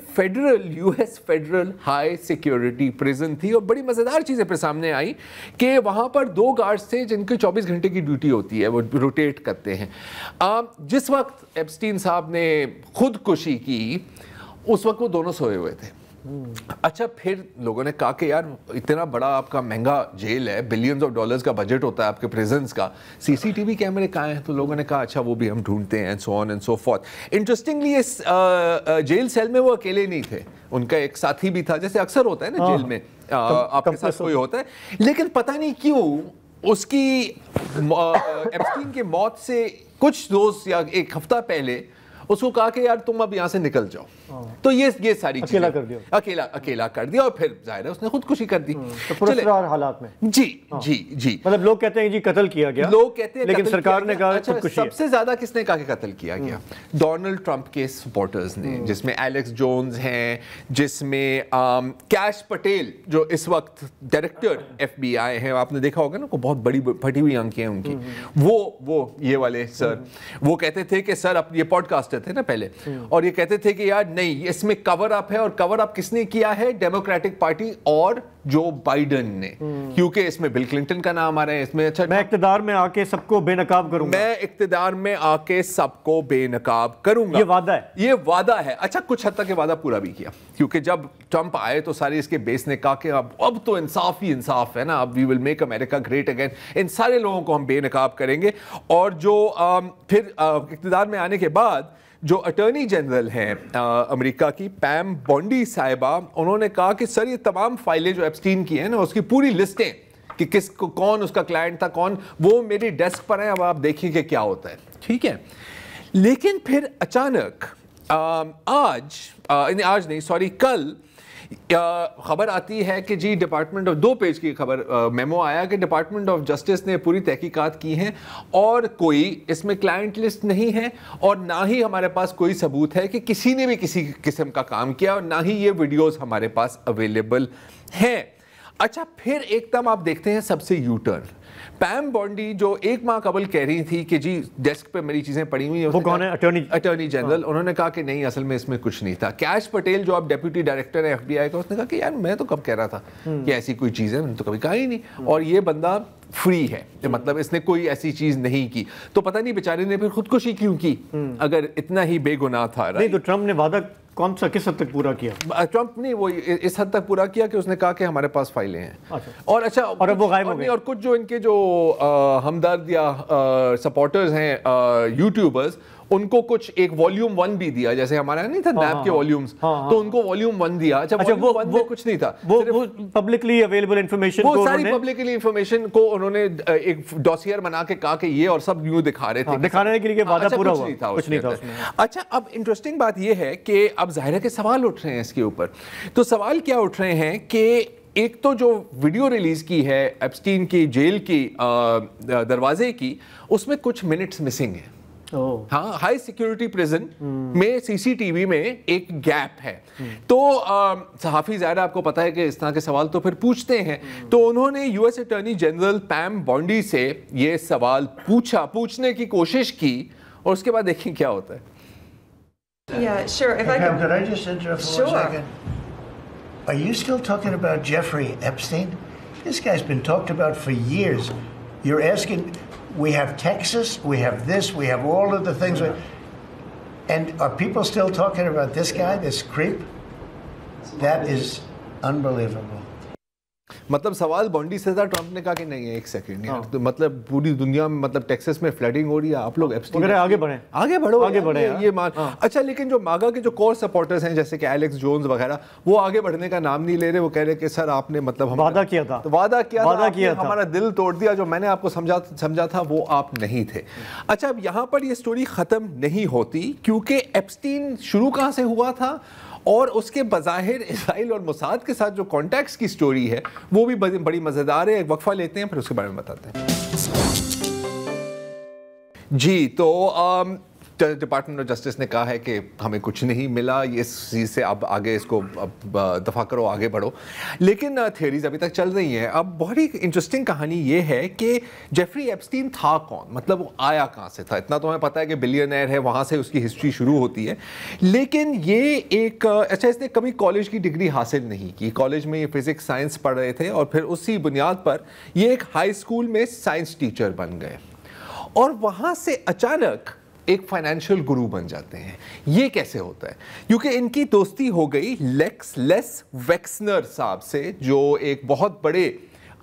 US federal high security prison تھی. اور بڑی مزیدار چیزیں پھر سامنے آئی کہ وہاں پر 2 گارڈز تھے جن کی 24 گھنٹے کی ڈیوٹی ہوتی ہے, وہ روٹیٹ کرتے ہیں. جس وقت ایپسٹین صاحب نے خودکشی کی اس وقت وہ دونوں سوئے ہوئے تھے. اچھا, پھر لوگوں نے کہا کہ یار اتنا بڑا آپ کا مہنگا جیل ہے, بلینز آف ڈالرز کا بجٹ ہوتا ہے آپ کے پریزنس کا, CCTV کیمرے کہاں ہیں؟ تو لوگوں نے کہا اچھا وہ بھی ہم ڈھونڈتے ہیں, so on and so forth. Interestingly اس جیل سیل میں وہ اکیلے نہیں تھے, ان کا ایک ساتھی بھی تھا, جیسے اکثر ہوتا ہے نا جیل میں آپ کے ساتھ کوئی ہوتا ہے. لیکن پتہ نہیں کیوں اس کی ایپسٹین کی موت سے کچھ روز یا 1 ہفتہ پہلے اس کو کہا کہ یار تم اب یہاں سے نکل جاؤ. تو یہ ساری چیزیں اکیلا کر دیا, اور پھر ظاہر ہے اس نے خودکشی کر دی. حالات میں جی مطلب لوگ کہتے ہیں جی قتل کیا گیا, لوگ کہتے ہیں لیکن سرکار نے کہا خودکشی. سب سے زیادہ کس نے کہا کہ قتل کیا گیا؟ ڈونلڈ ٹرمپ کے سپورٹرز نے, جس میں ایلیکس جونز ہیں, جس میں کیش پٹیل جو اس وقت ڈائریکٹر FBI ہیں, آپ نے دیکھا ہوگا نا, بہت بڑی پھٹی ہوئی آنکھیں ہیں ان کی, وہ یہ والے سر, وہ کہتے تھے کہ سر, یہ پوڈ کاسٹر تھے نا پہلے, اور یہ کہتے تھے کہ یار نہیں, اس میں کور اپ ہے, اور کور اپ کس نے کیا ہے؟ ڈیموکریٹک پارٹی اور جو بائیڈن نے, کیونکہ اس میں بل کلنٹن کا نام آ رہا ہے, اس میں اچھا میں اقتدار میں آ کے سب کو بے نقاب کروں گا, میں اقتدار میں آ کے سب کو بے نقاب کروں گا, یہ وعدہ ہے, یہ وعدہ ہے. اچھا کچھ حد تک یہ وعدہ پورا بھی کیا, کیونکہ جب ٹرمپ آئے تو سارے اس کے بیس نے کہا کہ اب تو انصاف ہی انصاف ہے نا, اب we will make America great again, ان سارے لوگوں کو ہم بے نقاب کریں گے. اور جو پھر اقتدار میں آنے کے بعد جو اٹارنی جنرل ہیں امریکہ کی پیم بونڈی صاحبہ, انہوں نے کہا کہ سر یہ تمام فائلیں جو ایپسٹین کی ہیں نا اس کی پوری لسٹیں کہ کس کو کون اس کا کلائنٹ تھا کون, وہ میری ڈیسک پر ہیں, اب آپ دیکھیں کہ کیا ہوتا ہے. ٹھیک ہے, لیکن پھر اچانک آج نہیں سوری کل خبر آتی ہے کہ جی ڈپارٹمنٹ آف 2 پیج کی خبر میمو آیا کہ ڈپارٹمنٹ آف جسٹس نے پوری تحقیقات کی ہیں اور کوئی اس میں کلائنٹ لسٹ نہیں ہے اور نہ ہی ہمارے پاس کوئی ثبوت ہے کہ کسی نے بھی کسی قسم کا کام کیا, اور نہ ہی یہ ویڈیوز ہمارے پاس اویلیبل ہیں. اچھا پھر ایک دم آپ دیکھتے ہیں سب سے یو ٹرن. پیم بونڈی جو 1 ماہ قبل کہہ رہی تھی کہ جی ڈیسک پہ میری چیزیں پڑی ہوئی ہیں, وہ کون ہے؟ Attorney general. انہوں نے کہا کہ نہیں اصل میں اس میں کچھ نہیں تھا. کیش پٹیل جو اب ڈیپیوٹی ڈائریکٹر ہے FBI کا, اس نے کہا کہ یار میں تو کب کہہ رہا تھا کہ ایسی کوئی چیز ہے, میں نے تو کبھی کہا ہی نہیں, اور یہ بندہ فری ہے, مطلب اس نے کوئی ایسی چیز نہیں کی. تو پتہ نہیں بیچارے نے پھر خودکشی کیوں کی اگر اتنا ہی بے گناہ تھا. نہیں تو ٹرمپ نے وعدہ کون سا کس حد تک پورا کیا؟ ٹرمپ نے وہ اس حد تک پورا کیا کہ اس نے کہا کہ ہمارے پاس فائلیں ہیں. اور اچھا اور اب وہ غائب ہو گئے. اور کچھ جو ان کے جو ہمدرد یا سپورٹرز ہیں یوٹیوبرز, ان کو کچھ ایک والیوم 1 بھی دیا, جیسے ہمارا نہیں تھا نیب کے والیومز, تو ان کو والیوم 1 دیا. اچھا والیوم 1 میں کچھ نہیں تھا, وہ پبلکلی اویلیبل انفارمیشن کو, وہ ساری پبلکلی انفارمیشن کو انہوں نے ایک ڈوسیئر بنا کے کہا کہ یہ, اور سب یوں دکھا رہے تھے, دکھانے کے لیے وعدہ پورا ہوا, کچھ نہیں تھا اس میں. اچھا اب انٹرسٹنگ بات یہ ہے کہ اب ظاہر ہے کہ سوال اٹھ رہے ہیں اس کے اوپر. تو سوال کیا اٹھ رہے ہیں کہ ایک تو جو ویڈیو ریلیز کی ہے ایپسٹین کی جیل کی دروازے کی, اس میں کچھ منٹس مسنگ ہیں. ہاں, ہائی سیکیورٹی پریزن میں CCTV میں ایک گیپ ہے. تو صحافی ظاہر آپ کو پتا ہے کہ اس طرح کے سوال تو پھر پوچھتے ہیں. تو انہوں نے US اٹارنی جنرل پیم بونڈی سے یہ سوال پوچھنے کی کوشش کی, اور اس کے بعد دیکھیں کیا ہوتا ہے. Yeah, sure. If I could I just interrupt for 1 second? Are you still talking about Jeffrey Epstein? This guy's been talked about for years. You're asking, we have Texas, we have this, we have all of the things. And are people still talking about this guy, this creep? That is unbelievable. مطلب سوال بونڈی سے تھا, ٹرمپ نے کہا کہ نہیں ایک سیکنڈ یار, تو مطلب پوری دنیا میں مطلب ٹیکسس میں فلڈنگ ہو رہی ہے, آپ لوگ آگے بڑھیں یہ مان. اچھا لیکن جو ماگا کے جو کور سپورٹرز ہیں جیسے کہ ایلیکس جونز وغیرہ, وہ آگے بڑھنے کا نام نہیں لے رہے. وہ کہہ رہے کہ سر آپ نے مطلب وعدہ کیا تھا, ہمارا دل توڑ دیا, جو میں نے آپ کو سمجھا تھا وہ آپ نہیں تھے. اچھا اب یہاں پر یہ سٹوری ختم نہیں ہوتی, کیونکہ ایپسٹین شروع کہاں سے ہوا تھا, اور اس کے بظاہر اسرائیل اور موساد کے ساتھ جو کانٹیکٹس کی سٹوری ہے وہ بھی بڑی مزیدار ہے. ایک وقفہ لیتے ہیں, پھر اس کے بارے میں بتاتے ہیں. جی تو ڈپارٹمنٹ آف جسٹس نے کہا ہے کہ ہمیں کچھ نہیں ملا, یہ اس چیز سے اب آگے اس کو دفاع کرو, آگے بڑھو. لیکن تھیوریز ابھی تک چل رہی ہیں. اب بہت ہی انٹرسٹنگ کہانی یہ ہے کہ جیفری ایپسٹین تھا کون, مطلب وہ آیا کہاں سے تھا. اتنا تو ہمیں پتہ ہے کہ بلینئر ہے, وہاں سے اس کی ہسٹری شروع ہوتی ہے. لیکن یہ ایک اچھا, اس نے کبھی کالج کی ڈگری حاصل نہیں کی. کالج میں یہ فزکس سائنس پڑھ رہے تھے, اور پھر اسی بنیاد پر یہ ایک ہائی اسکول میں سائنس ٹیچر بن گئے, اور وہاں سے اچانک ایک فائنینشیل گرو بن جاتے ہیں. یہ کیسے ہوتا ہے؟ کیونکہ ان کی دوستی ہو گئی لیس ویکسنر صاحب سے, جو ایک بہت بڑے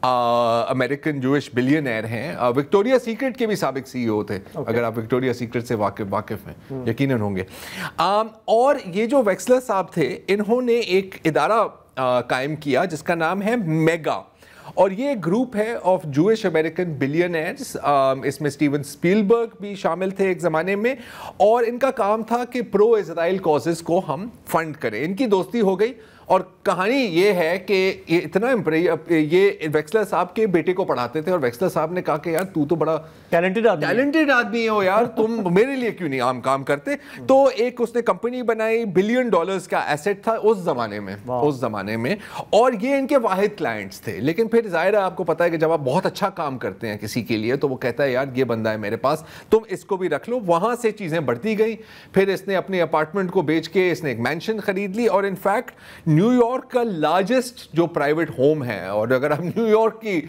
امریکن جوئش بلینئر ہیں, وکٹوریا سیکرٹ کے بھی سابق CEO تھے. اگر آپ وکٹوریا سیکرٹ سے واقف ہیں یقیناً ہوں گے. اور یہ جو ویکسلر صاحب تھے, انہوں نے ایک ادارہ قائم کیا جس کا نام ہے میگا, اور یہ گروپ ہے آف جوئش امریکن بلینئرز. اس میں اسٹیون اسپیلبرگ بھی شامل تھے ایک زمانے میں, اور ان کا کام تھا کہ پرو اسرائیل کازز کو ہم فنڈ کریں. ان کی دوستی ہو گئی, اور کہانی یہ ہے کہ یہ اتنا یہ ویکسلر صاحب کے بیٹے کو پڑھاتے تھے, اور ویکسلر صاحب نے کہا کہ یار تو بڑا ٹیلنٹڈ آدمی ہو یار, تم میرے لیے کیوں نہیں عام کام کرتے. تو ایک اس نے کمپنی بنائی, $1 بلین کا ایسٹ تھا اس زمانے میں, اور یہ ان کے واحد کلائنٹس تھے. لیکن پھر ظاہر ہے آپ کو پتا ہے کہ جب آپ بہت اچھا کام کرتے ہیں کسی کے لیے, تو وہ کہتا ہے یار یہ بندہ ہے میرے پاس, تم اس کو بھی رکھ لو. وہاں سے چیزیں بڑھتی گئیں. پھر اس نے اپنے اپارٹمنٹ کو بیچ کے اس نے ایک مینشن خرید لی, اور انفیکٹ نیو یارک کا لارجسٹ جو پرائیویٹ ہوم ہے, اور اگر آپ نیو یارک کی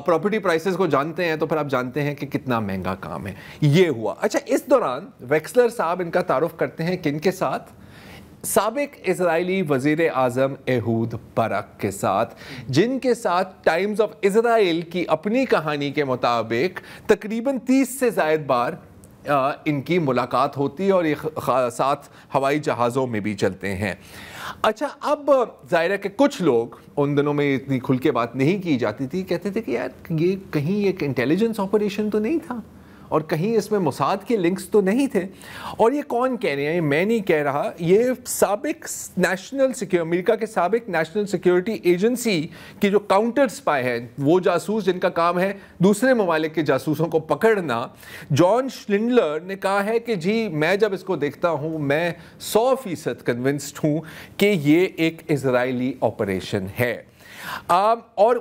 پراپرٹی پرائسز کو جانتے ہیں تو پھر آپ جانتے ہیں کہ کتنا مہنگا کام ہے. یہ ہوا. اچھا, اس دوران ویکسلر صاحب ان کا تعارف کرتے ہیں کن کے ساتھ؟ سابق اسرائیلی وزیر اعظم ایہود برک کے ساتھ, جن کے ساتھ ٹائمز آف اسرائیل کی اپنی کہانی کے مطابق تقریباً 30 سے زائد بار ان کی ملاقات ہوتی ہے, اور یہ ساتھ ہوائی جہازوں میں بھی چلتے ہیں. اچھا, اب ظاہر ہے کہ کچھ لوگ, ان دنوں میں اتنی کھل کے بات نہیں کی جاتی تھی, کہتے تھے کہ یار یہ کہیں ایک انٹیلیجنس آپریشن تو نہیں تھا, اور کہیں اس میں موساد کے لنکس تو نہیں تھے. اور یہ کون کہہ رہے ہیں, میں نہیں کہہ رہا, یہ سابق امریکہ کے سابق نیشنل سیکیورٹی ایجنسی کی جو کاؤنٹر سپائی ہیں, وہ جاسوس جن کا کام ہے دوسرے ممالک کے جاسوسوں کو پکڑنا, جان شلنڈلر نے کہا ہے کہ جی میں جب اس کو دیکھتا ہوں میں 100% کنونسڈ ہوں کہ یہ ایک اسرائیلی آپریشن ہے. اور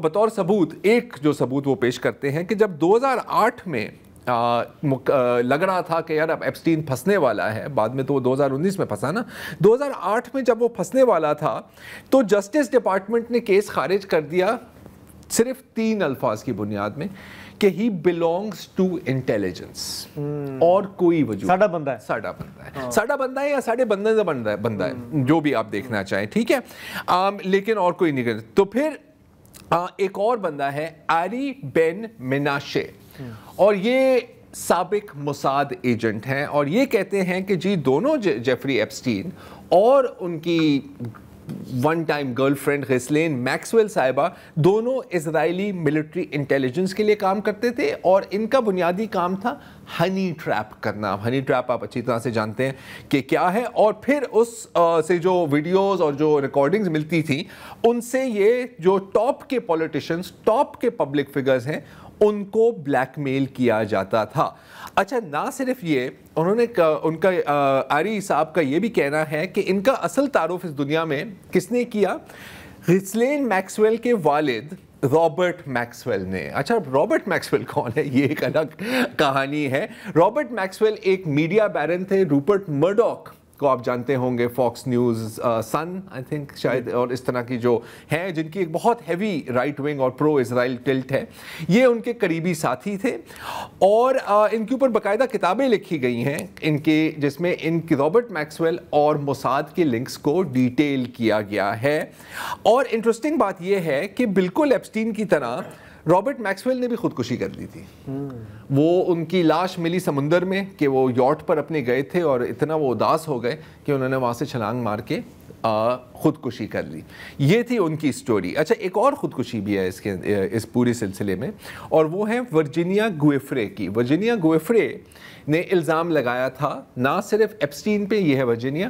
بطور ثبوت, ایک جو ثبوت وہ پیش کرتے ہیں کہ جب 2008 میں لگ رہا تھا کہ یار اب ایپسٹین پھنسنے والا ہے, بعد میں تو وہ 2019 میں پھنسا نا, 2008 میں جب وہ پھنسنے والا تھا تو جسٹس ڈپارٹمنٹ نے کیس خارج کر دیا صرف 3 الفاظ کی بنیاد میں کہ ہی belongs to intelligence, اور کوئی وجود ساڑھا بندہ ہے, ساڑھا بندہ ہے یا ساڑھے بندہ ہے, جو بھی آپ دیکھنا چاہیں, ٹھیک ہے, لیکن اور کوئی نہیں کرتا. تو پھر ایک اور بندہ ہے آری بن مناشے, اور یہ سابق موساد ایجنٹ ہیں, اور یہ کہتے ہیں کہ جی دونوں جیفری ایپسٹین اور ان کی one time girlfriend Ghislaine Maxwell صاحبہ دونوں اسرائیلی ملٹری انٹیلیجنس کے لیے کام کرتے تھے, اور ان کا بنیادی کام تھا ہنی ٹریپ کرنا. ہنی ٹریپ آپ اچھی طرح سے جانتے ہیں کہ کیا ہے, اور پھر اس سے جو ویڈیوز اور جو ریکارڈنگز ملتی تھیں ان سے یہ جو ٹاپ کے پولیٹیشنز, ٹاپ کے پبلک فگرز ہیں, ان کو بلیک میل کیا جاتا تھا. اچھا, نہ صرف یہ, انہوں نے ان کا آری صاحب کا یہ بھی کہنا ہے کہ ان کا اصل تعارف اس دنیا میں کس نے کیا, غسلین میکسویل کے والد رابرٹ میکسویل نے. اچھا, رابرٹ میکسویل کون ہے, یہ ایک الگ کہانی ہے. رابرٹ میکسویل ایک میڈیا بیرن تھے. روپرٹ مرڈاک کو آپ جانتے ہوں گے, Fox News, Sun I think شاید, اور اس طرح کی جو ہیں جن کی ایک بہت ہیوی رائٹ ونگ اور پرو اسرائیل ٹلٹ ہے, یہ ان کے قریبی ساتھی تھے, اور ان کے اوپر باقاعدہ کتابیں لکھی گئی ہیں ان کے, جس میں ان کی رابرٹ میکسویل اور موساد کے لنکس کو ڈیٹیل کیا گیا ہے. اور انٹرسٹنگ بات یہ ہے کہ بالکل ایپسٹین کی طرح رابرٹ میکسویل نے بھی خودکشی کر لی تھی. وہ ان کی لاش ملی سمندر میں کہ وہ یاٹ پر اپنے گئے تھے, اور اتنا وہ اداس ہو گئے کہ انہوں نے وہاں سے چھلانگ مار کے خودکشی کر لی. یہ تھی ان کی سٹوری. اچھا, ایک اور خودکشی بھی ہے اس پورے سلسلے میں, اور وہ ہے ورجینیا گویفرے کی. ورجینیا گویفرے نے الزام لگایا تھا نہ صرف ایپسٹین پہ, یہ ہے ورجینیا,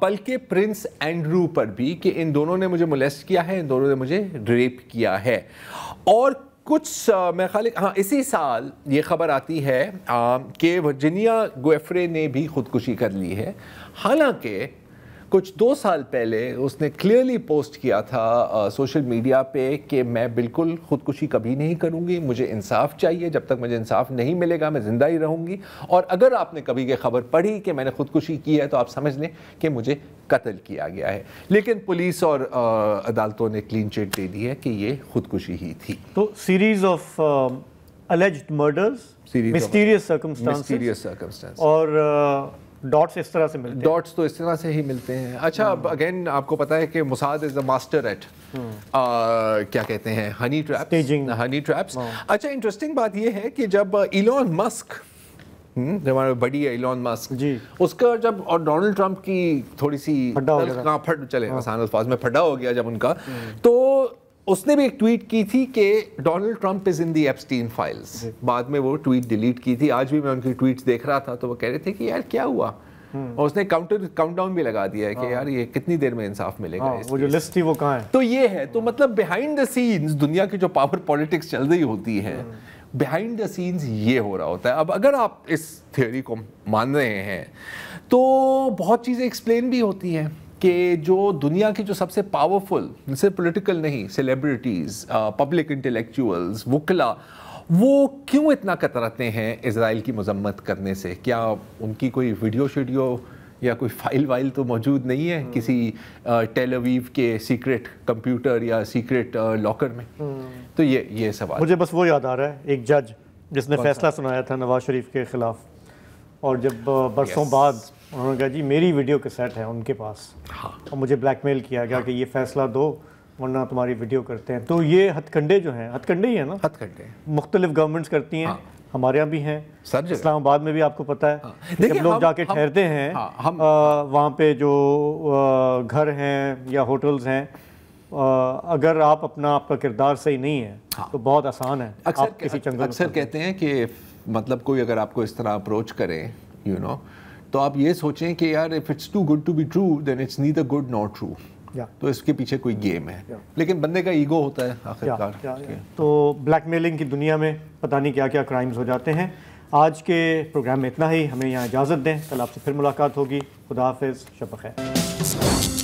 بلکہ پرنس اینڈرو پر بھی, کہ ان دونوں نے مجھے مولیسٹ کیا ہے, ان دونوں نے مجھے ریپ کیا ہے. اور کچھ میں اسی سال یہ خبر آتی ہے کہ ورجینیا گویفرے نے بھی خودکشی کر لی ہے, حالانکہ کچھ 2 سال پہلے اس نے کلیئرلی پوسٹ کیا تھا سوشل میڈیا پہ کہ میں بالکل خودکشی کبھی نہیں کروں گی, مجھے انصاف چاہیے, جب تک مجھے انصاف نہیں ملے گا میں زندہ ہی رہوں گی, اور اگر آپ نے کبھی یہ خبر پڑھی کہ میں نے خودکشی کی ہے تو آپ سمجھ لیں کہ مجھے قتل کیا گیا ہے. لیکن پولیس اور عدالتوں نے کلین چٹ دے دی ہے کہ یہ خودکشی ہی تھی. تو series of alleged murders, mysterious circumstances, اور ڈاٹس اس طرح سے ملتے ہیں, ڈاٹس تو اس طرح سے ہی ملتے ہیں. اچھا, اب اگین آپ کو پتا ہے کہ Mossad is a master at کیا کہتے ہیں, ہنی ٹریپس. اچھا, انٹرسٹنگ بات یہ ہے کہ جب ایلون مسک, ہمارا بڑی ہے ایلون مسک, جی, اس کا جب, اور ڈونلڈ ٹرمپ کی تھوڑی سی چلے آسان الفاظ میں پھڈا ہو گیا جب ان کا, تو اس نے بھی ایک ٹویٹ کی تھی کہ ڈونلڈ ٹرمپ از ان دی ایپسٹین فائلز. بعد میں وہ ٹویٹ ڈیلیٹ کی تھی. آج بھی میں ان کی ٹویٹس دیکھ رہا تھا تو وہ کہہ رہے تھے کہ یار کیا ہوا, اور اس نے کاؤنٹ ڈاؤن بھی لگا دیا ہے کہ یار یہ کتنی دیر میں انصاف ملے گا, وہ جو لسٹ تھی وہ کہاں ہے. تو یہ ہے, تو مطلب بیہائنڈ دا سینز دنیا کی جو پاور پالیٹکس چل رہی ہوتی ہے, بیہائنڈ دا سینز یہ ہو رہا ہوتا ہے. اب اگر آپ اس تھیوری کو مان رہے ہیں تو بہت چیزیں ایکسپلین بھی ہوتی ہیں کہ جو دنیا کی جو سب سے پاورفل, صرف پولیٹیکل نہیں, سیلیبریٹیز, پبلک انٹلیکچوئلز, وکلا, وہ کیوں اتنا کتراتے ہیں اسرائیل کی مذمت کرنے سے. کیا ان کی کوئی ویڈیو یا کوئی فائل وائل تو موجود نہیں ہے کسی ٹیل اویو کے سیکرٹ کمپیوٹر یا سیکرٹ لاکر میں. تو یہ سوال مجھے بس وہ یاد آ رہا ہے ایک جج جس نے فیصلہ سنایا تھا نواز شریف کے خلاف, اور جب برسوں بعد انہوں نے کہا جی میری ویڈیو کیسٹ ہے ان کے پاس, اور مجھے بلیک میل کیا گیا کہ یہ فیصلہ دو ورنہ تمہاری ویڈیو کرتے ہیں. تو یہ ہتھ کنڈے جو ہیں, ہتھ کنڈے ہی ہیں نا, ہتھ کنڈے مختلف گورنمنٹس کرتی ہیں, ہمارے یہاں بھی ہیں, اسلام آباد میں بھی آپ کو پتہ ہے جب لوگ جا کے ٹھہرتے ہیں وہاں پہ جو گھر ہیں یا ہوٹلز ہیں, اگر آپ آپ کا کردار صحیح نہیں ہے تو بہت آسان ہے آپ کسی چنگل. اکثر کہتے ہیں کہ مطلب کوئی اگر آپ کو اس طرح اپروچ کرے تو آپ یہ سوچیں کہ یار if it's too good to be true then it's neither good nor true. تو اس کے پیچھے کوئی گیم ہے, لیکن بندے کا ایگو ہوتا ہے آخرکار. تو بلیک میلنگ کی دنیا میں پتہ نہیں کیا کیا کرائمز ہو جاتے ہیں. آج کے پروگرام میں اتنا ہی, ہمیں یہاں اجازت دیں, کل آپ سے پھر ملاقات ہوگی. خدا حافظ, شب بخیر.